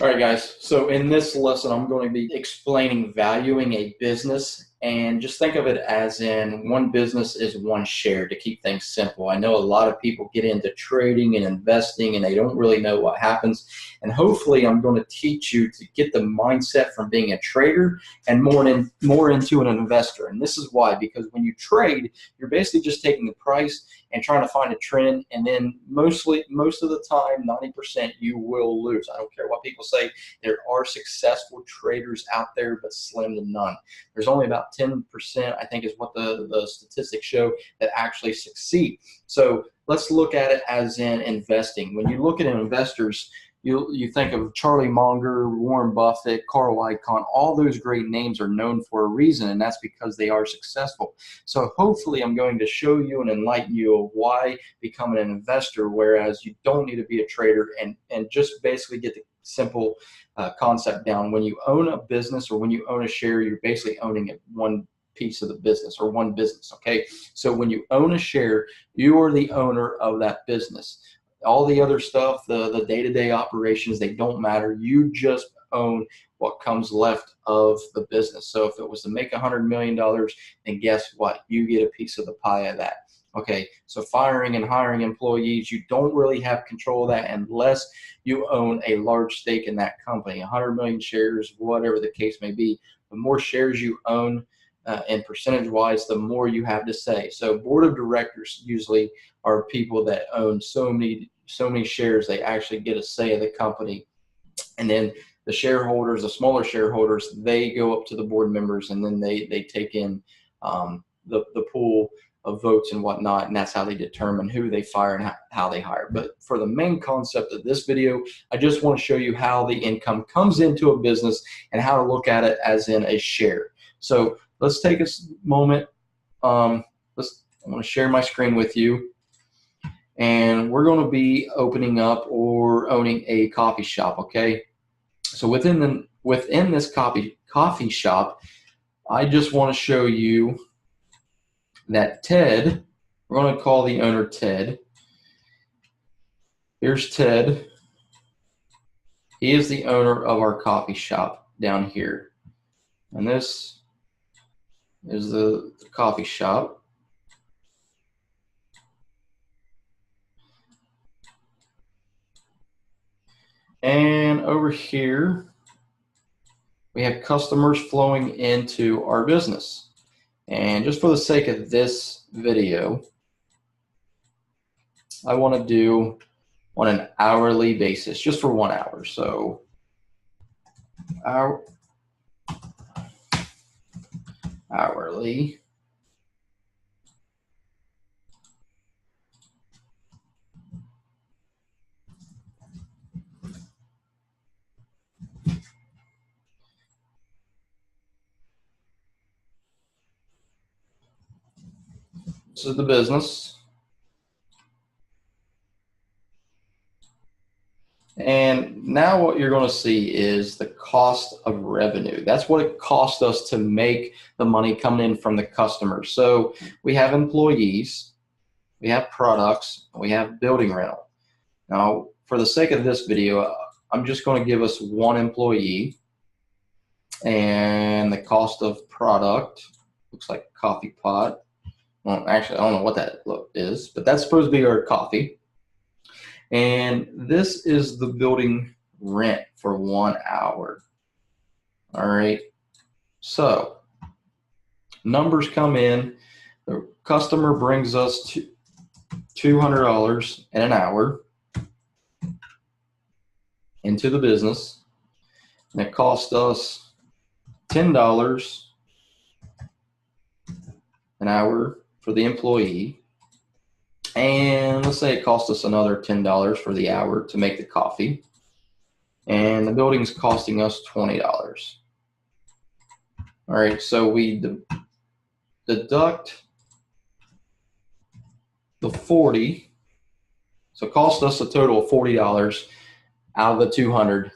All right, guys. So in this lesson, I'm going to be explaining valuing a business, and just think of it as in one business is one share to keep things simple. I know a lot of people get into trading and investing and they don't really know what happens. And hopefully I'm going to teach you to get the mindset from being a trader and more into an investor. And this is why, because when you trade, you're basically just taking the price and trying to find a trend, and then most of the time, 90%, you will lose. I don't care what people say. There are successful traders out there, but slim to none. There's only about 10%, I think, is what the statistics show, that actually succeed. So let's look at it as in investing. When you look at investors, you think of Charlie Munger, Warren Buffett, Carl Icahn. All those great names are known for a reason, and that's because they are successful. So hopefully I'm going to show you and enlighten you of why become an investor, whereas you don't need to be a trader, and just basically get the simple concept down. When you own a business or when you own a share, you're basically owning one piece of the business or one business, okay? So when you own a share, you are the owner of that business. All the other stuff, the day-to-day operations, they don't matter. You just own what comes left of the business. So if it was to make $100 million, then guess what? You get a piece of the pie of that. Okay, so firing and hiring employees, you don't really have control of that unless you own a large stake in that company. 100 million shares, whatever the case may be. The more shares you own, and percentage-wise, the more you have to say. So board of directors usually are people that own so many shares, they actually get a say of the company. And then the shareholders, the smaller shareholders, they go up to the board members, and then they take in the pool of votes and whatnot, and that's how they determine who they fire and how they hire. But for the main concept of this video, I just want to show you how the income comes into a business and how to look at it as in a share. So let's take a moment. I want to share my screen with you, and we're going to be opening up or owning a coffee shop. Okay, so within this coffee shop, I just want to show you that Ted, we're going to call the owner Ted. Here's Ted. He is the owner of our coffee shop down here, and this is the coffee shop. And over here, we have customers flowing into our business. And just for the sake of this video, I want to do on an hourly basis, just for 1 hour. So hourly. This is the business. And now what you're going to see is the cost of revenue. That's what it costs us to make the money coming in from the customers. So we have employees, we have products, we have building rental. Now, for the sake of this video, I'm just going to give us one employee, and the cost of product looks like a coffee pot. Well, actually, I don't know what that is, but that's supposed to be our coffee. And this is the building rent for 1 hour. All right. So numbers come in. The customer brings us $200 in an hour into the business, and it cost us $10 an hour for the employee. And let's say it cost us another $10 for the hour to make the coffee, and the building's costing us $20. All right, so we deduct the 40, so it cost us a total of $40 out of the 200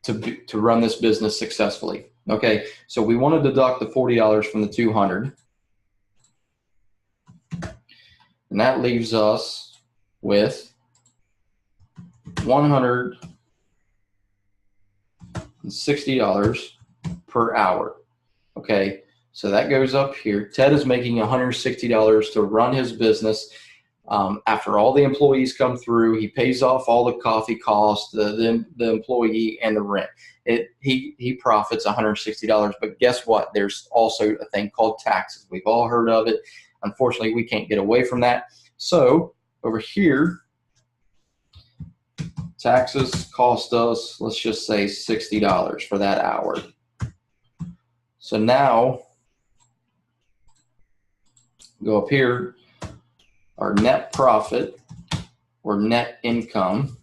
to run this business successfully. Okay, so we want to deduct the $40 from the 200. And that leaves us with 100 $60 per hour. Okay, so that goes up here. Ted is making $160 to run his business. After all the employees come through, he pays off all the coffee costs, the employee, and the rent. He profits $160. But guess what? There's also a thing called taxes. We've all heard of it. Unfortunately, we can't get away from that. So over here, taxes cost us, let's just say $60 for that hour. So now, go up here, our net profit or net income.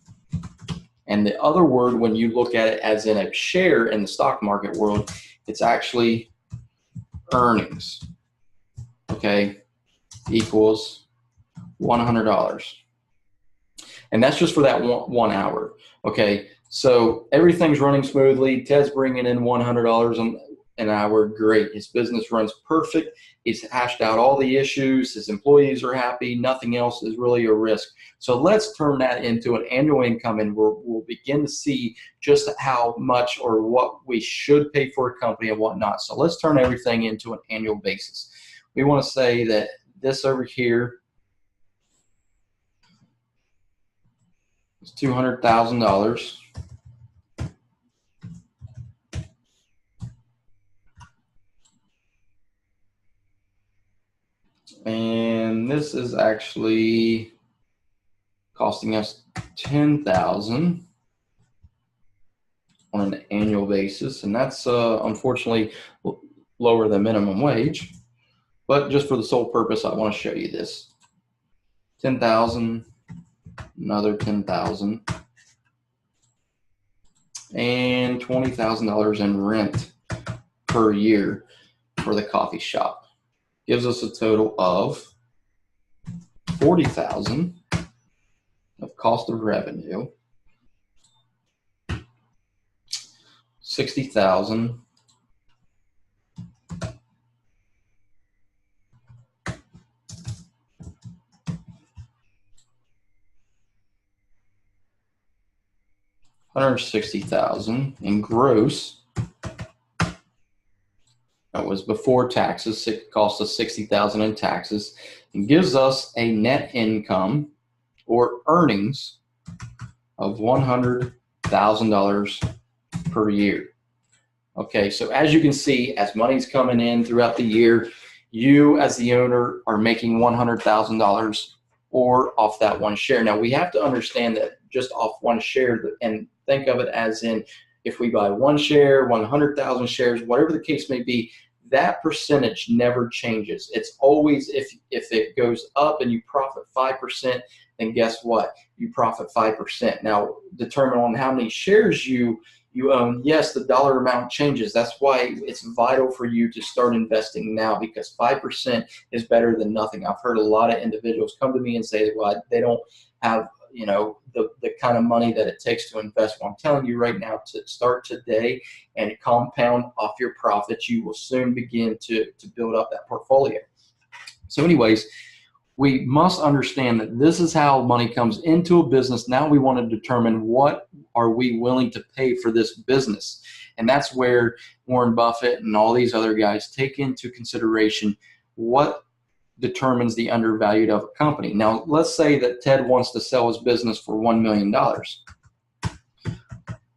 And the other word, when you look at it as in a share in the stock market world, it's actually earnings, okay, equals $100. And that's just for that one hour, okay? So everything's running smoothly. Ted's bringing in $100 an hour. Great. His business runs perfect. He's hashed out all the issues. His employees are happy. Nothing else is really a risk. So let's turn that into an annual income, and we'll begin to see just how much or what we should pay for a company and whatnot. So let's turn everything into an annual basis. We want to say that this over here is $200,000. And this is actually costing us $10,000 on an annual basis, and that's unfortunately lower than minimum wage. But just for the sole purpose, I want to show you this. $10,000, another $10,000, and $20,000 in rent per year for the coffee shop. Gives us a total of $40,000 of cost of revenue, $60,000 $160,000 in gross. That was before taxes. It cost us $60,000 in taxes, and gives us a net income or earnings of $100,000 per year. Okay, so as you can see, as money's coming in throughout the year, you as the owner are making $100,000 or off that one share. Now we have to understand that just off one share, and think of it as in, if we buy one share, 100,000 shares, whatever the case may be, that percentage never changes. It's always, if it goes up and you profit 5%, then guess what? You profit 5%. Now, determine on how many shares you own, yes, the dollar amount changes. That's why it's vital for you to start investing now, because 5% is better than nothing. I've heard a lot of individuals come to me and say, well, they don't have the kind of money that it takes to invest. Well, I'm telling you right now, to start today and compound off your profits, you will soon begin to build up that portfolio. So anyways, we must understand that this is how money comes into a business. Now we want to determine what are we willing to pay for this business. And that's where Warren Buffett and all these other guys take into consideration what determines the undervalued of a company. Now, let's say that Ted wants to sell his business for $1 million.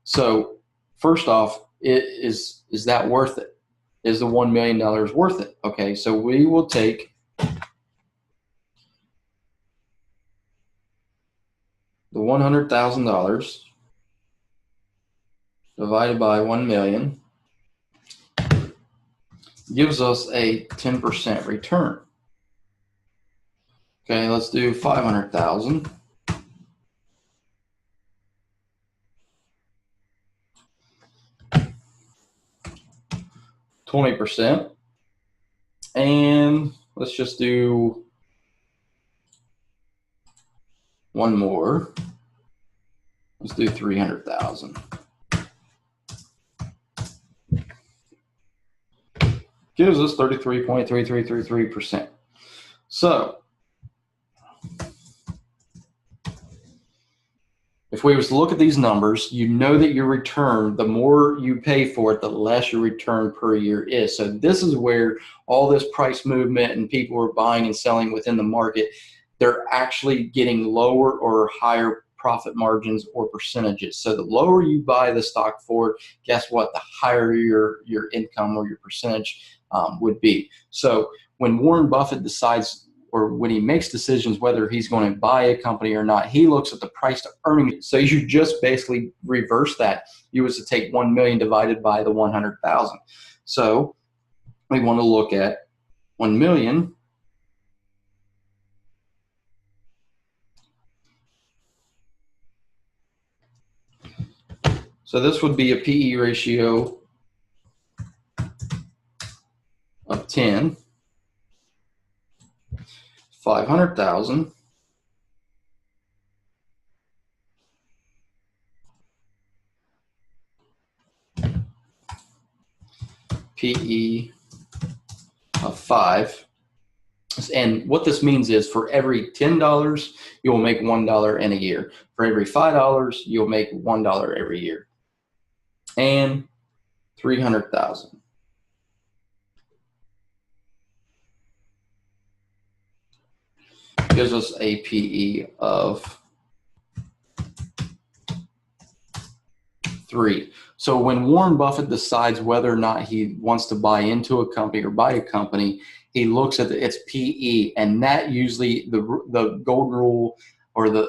So first off, is that worth it? Is the $1 million worth it? Okay, so we will take the $100,000 divided by 1 million gives us a 10% return. Okay, let's do 500,000. %, and let's just do one more. Let's do 300,000. Gives us 33.3333%. So If we was to look at these numbers, you know that your return, the more you pay for it, the less your return per year is. So this is where all this price movement and people are buying and selling within the market, they're actually getting lower or higher profit margins or percentages. So the lower you buy the stock for, guess what? The higher your income or your percentage would be. So when Warren Buffett decides, or when he makes decisions whether he's going to buy a company or not, he looks at the price to earnings. So you just basically reverse that. You was to take 1 million divided by the 100,000. So we want to look at 1 million. So this would be a PE ratio of 10, 500,000. PE of 5. And what this means is for every $10, you'll make $1 in a year. For every $5, you'll make $1 every year. And 300,000. Gives us a PE of 3. So when Warren Buffett decides whether or not he wants to buy into a company or buy a company, he looks at its PE, and that usually the golden rule, or the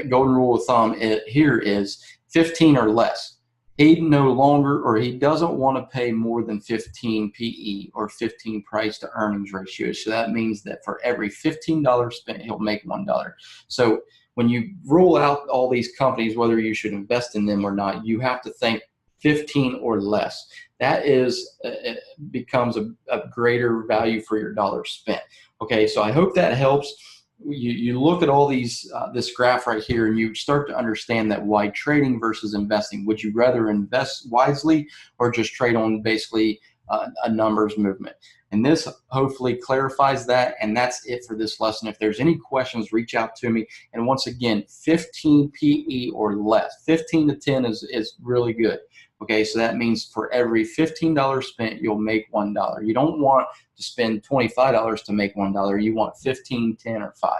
golden rule of thumb here is 15 or less. He no longer, or he doesn't want to pay more than 15 PE or 15 price to earnings ratio. So that means that for every $15 spent, he'll make $1. So when you rule out all these companies, whether you should invest in them or not, you have to think 15 or less. That is, it becomes a greater value for your dollar spent. Okay, so I hope that helps. You look at all these, this graph right here, and you start to understand that why trading versus investing. Would you rather invest wisely or just trade on basically a numbers movement? And this hopefully clarifies that, and that's it for this lesson. If there's any questions, reach out to me. And once again, 15 PE or less. 15 to 10 is really good. Okay, so that means for every $15 spent, you'll make $1. You don't want to spend $25 to make $1. You want 15, 10, or 5.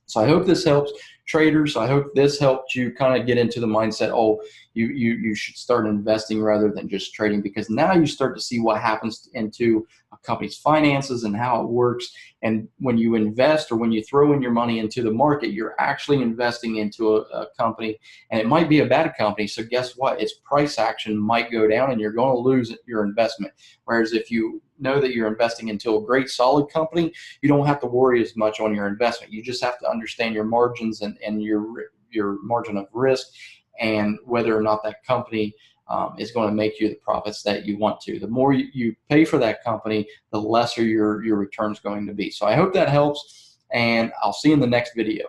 So I hope this helps traders. I hope this helped you kind of get into the mindset, oh, you should start investing rather than just trading, because now you start to see what happens into a company's finances and how it works. And when you invest, or when you throw in your money into the market, you're actually investing into a company, and it might be a bad company. So guess what? Its price action might go down and you're going to lose your investment. Whereas if you know that you're investing into a great solid company, you don't have to worry as much on your investment. You just have to understand your margins and your margin of risk, and whether or not that company is going to make you the profits that you want to. The more you pay for that company, the lesser your return is going to be. So I hope that helps, and I'll see you in the next video.